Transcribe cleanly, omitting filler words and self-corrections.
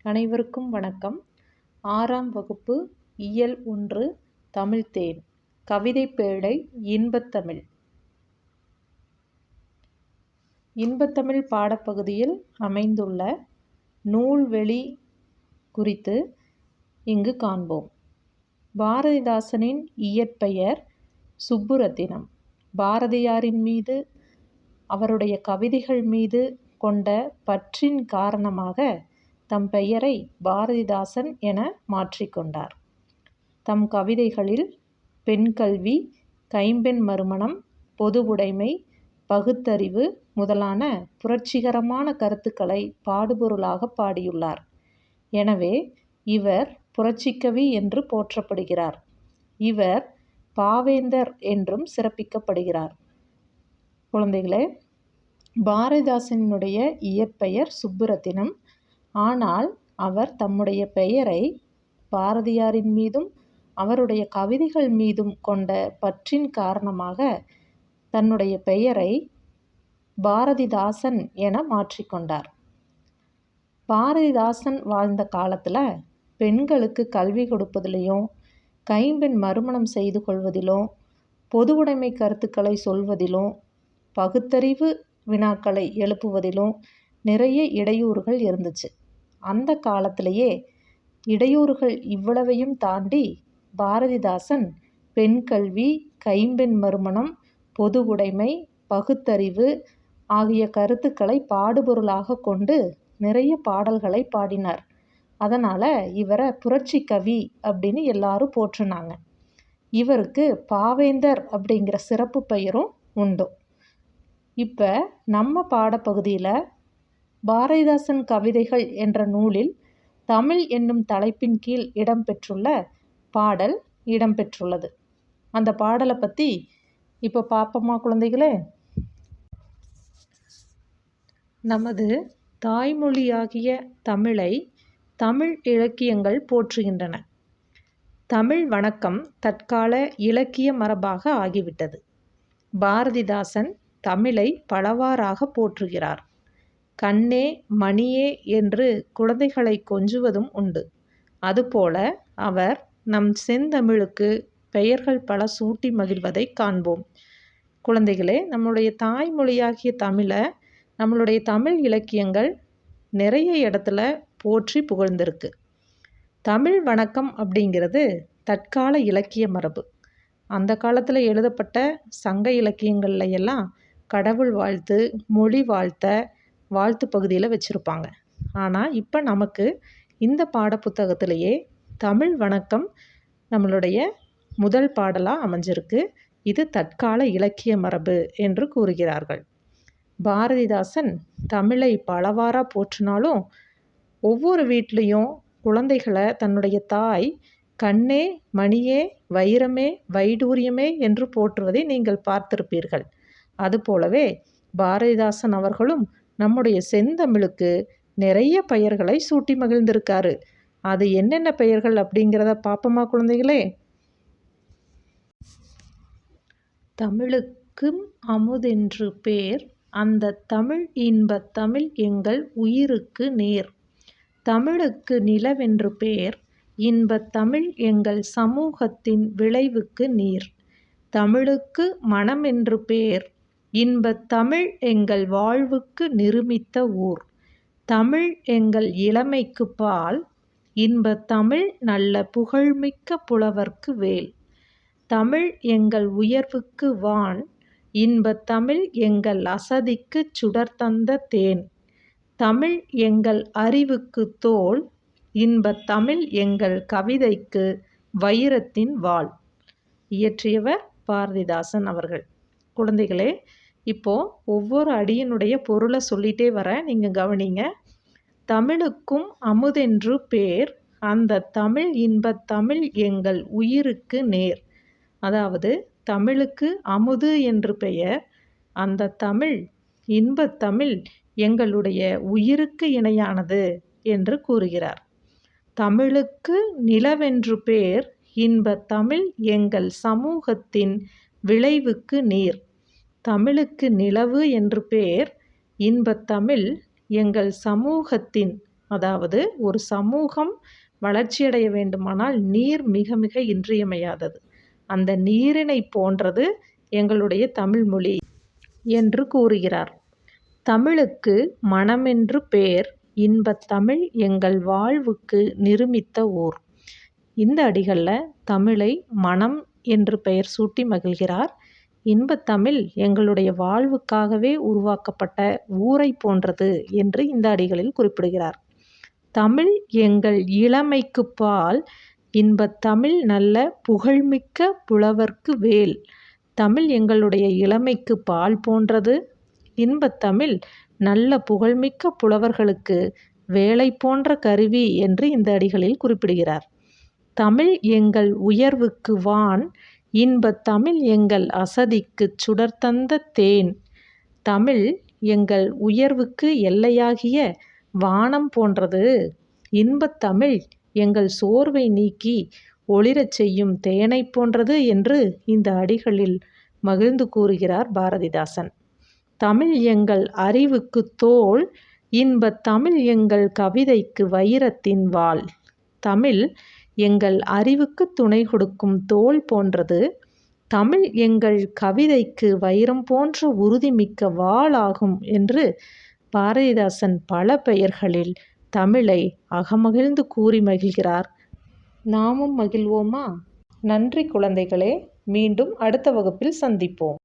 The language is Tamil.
அனைவருக்கும் வணக்கம். 6ஆம் வகுப்பு இயல் 1 தமிழ் தேன் கவிதைப்பேழை இன்பத்தமிழ். இன்பத்தமிழ் பாடப்பகுதியில் அமைந்துள்ள நூல்வெளி குறித்து இங்கு காண்போம். பாரதிதாசனின் இயற்பெயர் சுப்புரத்தினம். பாரதியாரின் மீது அவருடைய கவிதைகள் மீது கொண்ட பற்றின் காரணமாக தம் பெயரை பாரதிதாசன் என மாற்றிக்கொண்டார். தம் கவிதைகளில் பெண்கல்வி, கைம்பெண் மறுமணம், பொது உடைமை, பகுத்தறிவு முதலான புரட்சிகரமான கருத்துக்களை பாடுபொருளாக பாடியுள்ளார். எனவே இவர் புரட்சிக்கவி என்று போற்றப்படுகிறார். இவர் பாவேந்தர் என்றும் சிறப்பிக்கப்படுகிறார். குழந்தைகளே, பாரதிதாசனுடைய இயற்பெயர் சுப்புரத்தினம். ஆனால் அவர் தம்முடைய பெயரை பாரதியாரின் மீதும் அவருடைய கவிதைகள் மீதும் கொண்ட பற்றின் காரணமாக தன்னுடைய பெயரை பாரதிதாசன் என மாற்றிக்கொண்டார். பாரதிதாசன் வாழ்ந்த காலத்தில் பெண்களுக்கு கல்வி கொடுப்பதிலும், கைம்பெண் மறுமணம் செய்து கொள்வதிலும், பொது உடைமை கருத்துக்களை சொல்வதிலும், பகுத்தறிவு வினாக்களை எழுப்புவதிலும் நிறைய இடையூறுகள் இருந்துச்சு. அந்த காலத்திலேயே இடையூறுகள் இவ்வளவையும் தாண்டி பாரதிதாசன் பெண் கல்வி, கைம்பெண் மறுமணம், பொது உடைமை, பகுத்தறிவு ஆகிய கருத்துக்களை பாடுபொருளாக கொண்டு நிறைய பாடல்களை பாடினார். அதனால் இவரை புரட்சி கவி அப்படின்னு எல்லாரும் போற்றுனாங்க. இவருக்கு பாவேந்தர் அப்படிங்கிற சிறப்பு பெயரும் உண்டு. இப்போ நம்ம பாடப்பகுதியில் பாரதிதாசன் கவிதைகள் என்ற நூலில் தமிழ் என்னும் தலைப்பின் கீழ் இடம்பெற்றுள்ள பாடல் இடம்பெற்றுள்ளது. அந்த பாடலை பற்றி இப்போ பார்ப்போமா குழந்தைகளே? நமது தாய்மொழியாகிய தமிழை தமிழ் இலக்கியங்கள் போற்றுகின்றன. தமிழ் வணக்கம் தற்கால இலக்கிய மரபாக ஆகிவிட்டது. பாரதிதாசன் தமிழை பலவாறாக போற்றுகிறார். கண்ணே மணியே என்று குழந்தைகளை கொஞ்சுவதும் உண்டு. அதுபோல அவர் நம் செந்தமிழுக்கு பெயர்கள் பல சூட்டி மகிழ்வதை காண்போம். குழந்தைகளே, நம்மளுடைய தாய்மொழியாகிய தமிழை நம்மளுடைய தமிழ் இலக்கியங்கள் நிறைய இடத்துல போற்றி புகழ்ந்திருக்கு. தமிழ் வணக்கம் அப்படிங்கிறது தற்கால இலக்கிய மரபு. அந்த காலத்தில் எழுதப்பட்ட சங்க இலக்கியங்கள்ல எல்லாம் கடவுள் வாழ்த்து, மொழி வாழ்த்து பகுதியில் வச்சுருப்பாங்க. ஆனால் இப்போ நமக்கு இந்த பாடப்புத்தகத்திலேயே தமிழ் வணக்கம் நம்மளுடைய முதல் பாடலாக அமைஞ்சிருக்கு. இது தற்கால இலக்கிய மரபு என்று கூறுகிறார்கள். பாரதிதாசன் தமிழை பலவாறாக போற்றினாலும் ஒவ்வொரு வீட்லேயும் குழந்தைகளை தன்னுடைய தாய் கண்ணே மணியே வைரமே வைடூரியமே என்று போற்றுவதை நீங்கள் பார்த்திருப்பீர்கள். அதுபோலவே பாரதிதாசன் அவர்களும் நம்முடைய செந்தமிழுக்கு நிறைய பெயர்களை சூட்டி மகிழ்ந்திருக்காரு. அது என்னென்ன பெயர்கள் அப்படிங்கிறத பார்ப்போமா குழந்தைகளே? தமிழுக்கும் அமுதென்று பேர், அந்த தமிழ் இன்பத் தமிழ் எங்கள் உயிருக்கு நேர். தமிழுக்கு நிலவென்று பேர், இன்பத் தமிழ் எங்கள் சமூகத்தின் விளைவுக்கு நீர். தமிழுக்கு மனமென்று பேர், இன்பத் தமிழ் எங்கள் வாழ்வுக்கு நிருமித்த ஊர். தமிழ் எங்கள் இளமைக்கு பால், இன்பத் தமிழ் நல்ல புகழ்மிக்க புலவர்க்கு வேல். தமிழ் எங்கள் உயர்வுக்கு வான், இன்பத் தமிழ் எங்கள் அசதிக்கு சுடர் தந்த தேன். தமிழ் எங்கள் அறிவுக்கு தோல், இன்பத் தமிழ் எங்கள் கவிதைக்கு வைரத்தின் வாள். இயற்றியவர் பாரதிதாசன் அவர்கள். குழந்தைகளே, இப்போது ஒவ்வொரு அடியினுடைய பொருளை சொல்லிகிட்டே வரேன், நீங்கள் கவனிங்க. தமிழுக்கும் அமுதென்று பேர், அந்த தமிழ் இன்பத் தமிழ் எங்கள் உயிருக்கு நேர். அதாவது தமிழுக்கு அமுது என்று பெயர், அந்த தமிழ் இன்பத் தமிழ் எங்களுடைய உயிருக்கு இணையானது என்று கூறுகிறார். தமிழுக்கு நிலவென்று பேர், இன்பத் தமிழ் எங்கள் சமூகத்தின் விளைவுக்கு நீர். தமிழுக்கு நிலவு என்று பேர், இன்பத் தமிழ் எங்கள் சமூகத்தின் அதாவது ஒரு சமூகம் வளர்ச்சியடைய வேண்டுமானால் நீர் மிக மிக இன்றியமையாதது. அந்த நீரினை போன்றது எங்களுடைய தமிழ்மொழி என்று கூறுகிறார். தமிழுக்கு மணமென்று பேர், இன்பத் தமிழ் எங்கள் வாழ்வுக்கு நிருமித்த ஊர். இந்த அடிகளில் தமிழை மணம் என்று பெயர் சூட்டி மகிழ்கிறார். இன்பத்தமிழ் எங்களுடைய வாழ்வுக்காகவே உருவாக்கப்பட்ட ஊரை போன்றது என்று இந்த அடிகளில் குறிப்பிடுகிறார். தமிழ் எங்கள் இளமைக்கு பால், இன்பத்தமிழ் நல்ல புகழ்மிக்க புலவர்க்கு வேல். தமிழ் எங்களுடைய இளமைக்கு பால் போன்றது, இன்பத்தமிழ் நல்ல புகழ்மிக்க புலவர்களுக்கு வேலை போன்ற கருவி என்று இந்த அடிகளில் குறிப்பிடுகிறார். தமிழ் எங்கள் உயர்வுக்கு வான், இன்பத்தமிழ் எங்கள் அசதிக்குச் சுடர்தந்த தேன். தமிழ் எங்கள் உயர்வுக்கு எல்லையாகிய வானம் போன்றது, இன்பத்தமிழ் எங்கள் சோர்வை நீக்கி ஒளிரச் செய்யும் தேனை போன்றது என்று இந்த அடிகளில் மகிழ்ந்து கூறுகிறார் பாரதிதாசன். தமிழ் எங்கள் அறிவுக்கு தோல், இன்பத் தமிழ் எங்கள் கவிதைக்கு வைரத்தின் வாள். தமிழ் எங்கள் அறிவுக்கு துணை கொடுக்கும் தோல் போன்றது, தமிழ் எங்கள் கவிதைக்கு வைரம் போன்ற உறுதிமிக்க வாள் ஆகும் என்று பாரதிதாசன் பல பெயர்களில் தமிழை அகமகிழ்ந்து கூறி மகிழ்கிறார். நாமும் மகிழ்வோமா? நன்றி குழந்தைகளே. மீண்டும் அடுத்த வகுப்பில் சந்திப்போம்.